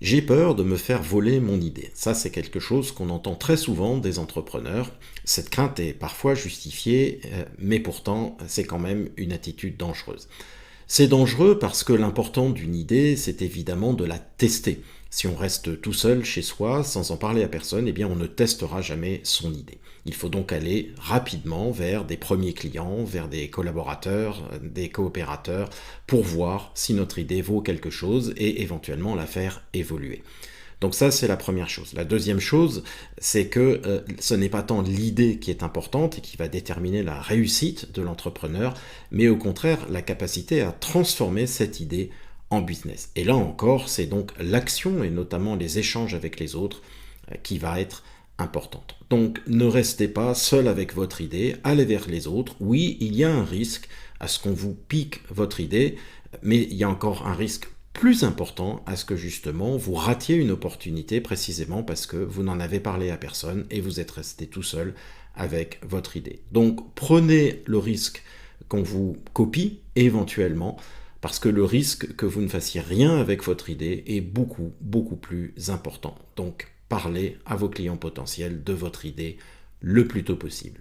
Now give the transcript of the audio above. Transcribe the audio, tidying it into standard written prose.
J'ai peur de me faire voler mon idée. Ça, c'est quelque chose qu'on entend très souvent des entrepreneurs. Cette crainte est parfois justifiée, mais pourtant, c'est quand même une attitude dangereuse. C'est dangereux parce que l'important d'une idée, c'est évidemment de la tester. Si on reste tout seul chez soi, sans en parler à personne, eh bien on ne testera jamais son idée. Il faut donc aller rapidement vers des premiers clients, vers des collaborateurs, des coopérateurs, pour voir si notre idée vaut quelque chose et éventuellement la faire évoluer. Donc ça, c'est la première chose. La deuxième chose, c'est que ce n'est pas tant l'idée qui est importante et qui va déterminer la réussite de l'entrepreneur, mais au contraire la capacité à transformer cette idée en business. Et là encore, c'est donc l'action et notamment les échanges avec les autres qui va être importante. Donc ne restez pas seul avec votre idée, allez vers les autres. Oui, il y a un risque à ce qu'on vous pique votre idée, mais il y a encore un risque plus important à ce que justement vous ratiez une opportunité précisément parce que vous n'en avez parlé à personne et vous êtes resté tout seul avec votre idée. Donc prenez le risque qu'on vous copie éventuellement parce que le risque que vous ne fassiez rien avec votre idée est beaucoup, beaucoup plus important. Donc parlez à vos clients potentiels de votre idée le plus tôt possible.